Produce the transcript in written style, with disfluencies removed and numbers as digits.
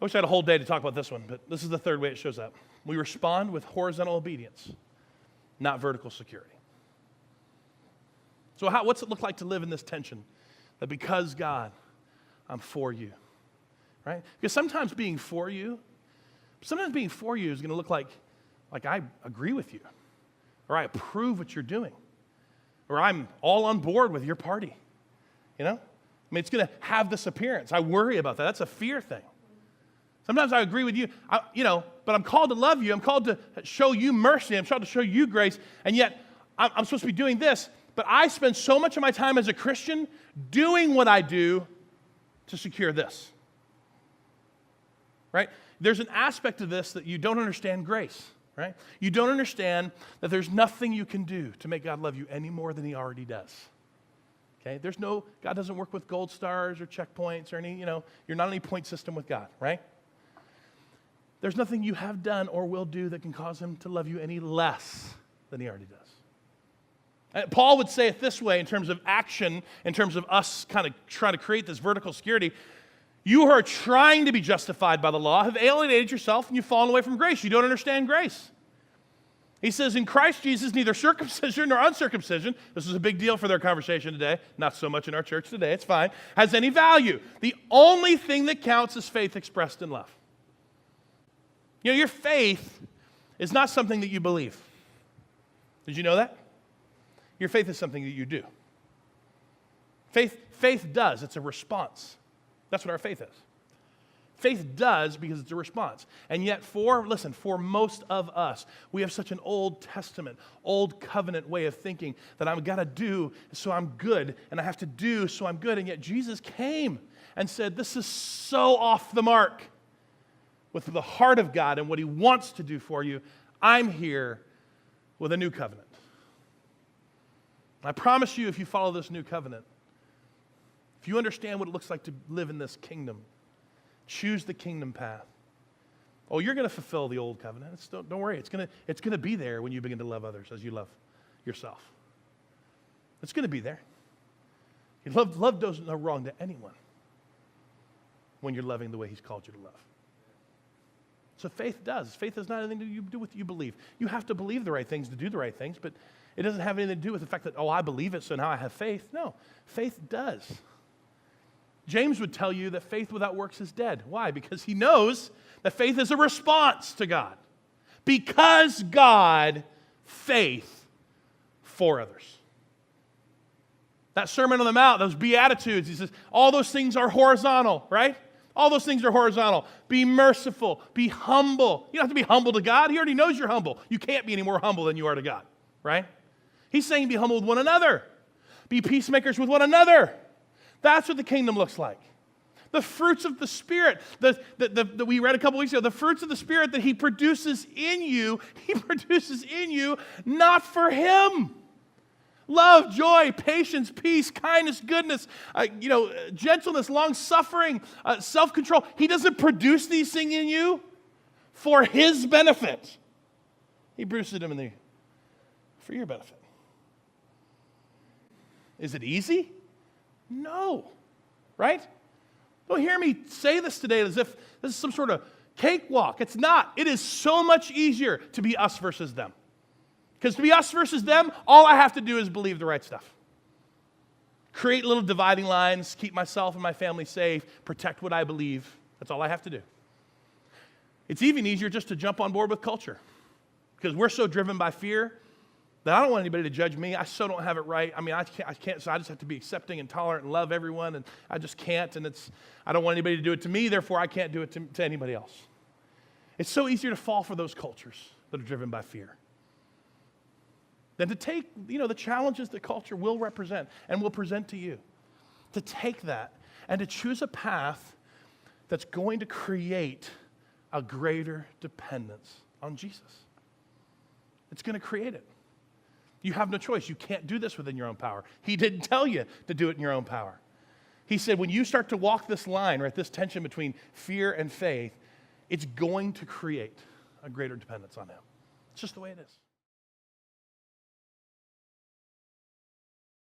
I wish I had a whole day to talk about this one, but this is the third way it shows up. We respond with horizontal obedience, not vertical security. So what's it look like to live in this tension? That because God, I'm for you, right? Because sometimes being for you is going to look like I agree with you, or I approve what you're doing, or I'm all on board with your party, you know? I mean, it's going to have this appearance. I worry about that. That's a fear thing. Sometimes I agree with you, but I'm called to love you. I'm called to show you mercy. I'm called to show you grace, and yet I'm supposed to be doing this. But I spend so much of my time as a Christian doing what I do to secure this, right? There's an aspect of this that you don't understand grace, right? You don't understand that there's nothing you can do to make God love you any more than he already does. Okay? God doesn't work with gold stars or checkpoints or any, you're not on any point system with God, right? There's nothing you have done or will do that can cause him to love you any less than he already does. And Paul would say it this way in terms of action, in terms of us kind of trying to create this vertical security. You who are trying to be justified by the law have alienated yourself and you've fallen away from grace. You don't understand grace. He says, in Christ Jesus, neither circumcision nor uncircumcision, this is a big deal for their conversation today, not so much in our church today, it's fine, has any value. The only thing that counts is faith expressed in love. Your faith is not something that you believe. Did you know that? Your faith is something that you do. Faith does. It's a response. That's what our faith is. Faith does because it's a response. And yet for most of us, we have such an Old Testament, Old Covenant way of thinking that I've got to do so I'm good, and I have to do so I'm good. And yet Jesus came and said, this is so off the mark with the heart of God and what he wants to do for you. I'm here with a new covenant. I promise you, if you follow this new covenant, if you understand what it looks like to live in this kingdom, choose the kingdom path. Oh, you're going to fulfill the old covenant. Don't worry. It's going to be there when you begin to love others as you love yourself. It's going to be there. Love does no wrong to anyone when you're loving the way he's called you to love. So faith does. Faith has not anything to do with you believe. You have to believe the right things to do the right things, but it doesn't have anything to do with the fact that, I believe it, so now I have faith. No, faith does. James would tell you that faith without works is dead. Why? Because he knows that faith is a response to God. Because God, faith for others. That Sermon on the Mount, those Beatitudes, he says, all those things are horizontal, right? All those things are horizontal. Be merciful. Be humble. You don't have to be humble to God. He already knows you're humble. You can't be any more humble than you are to God, right? He's saying be humble with one another. Be peacemakers with one another. That's what the kingdom looks like. The fruits of the Spirit that we read a couple weeks ago, the fruits of the Spirit that he produces in you not for him. Love, joy, patience, peace, kindness, goodness, gentleness, long-suffering, self-control. He doesn't produce these things in you for his benefit. He produces them for your benefit. Is it easy? No. Right? Don't hear me say this today as if this is some sort of cakewalk. It's not. It is so much easier to be us versus them. Because to be us versus them, all I have to do is believe the right stuff. Create little dividing lines, keep myself and my family safe, protect what I believe. That's all I have to do. It's even easier just to jump on board with culture. Because we're so driven by fear that I don't want anybody to judge me. I so don't have it right. I mean, I can't, so I just have to be accepting and tolerant and love everyone, and I just can't, and I don't want anybody to do it to me, therefore I can't do it to anybody else. It's so easier to fall for those cultures that are driven by fear than to take, the challenges that culture will represent and will present to you. To take that and to choose a path that's going to create a greater dependence on Jesus. It's going to create it. You have no choice. You can't do this within your own power. He didn't tell you to do it in your own power. He said when you start to walk this line, right, this tension between fear and faith, it's going to create a greater dependence on him. It's just the way it is.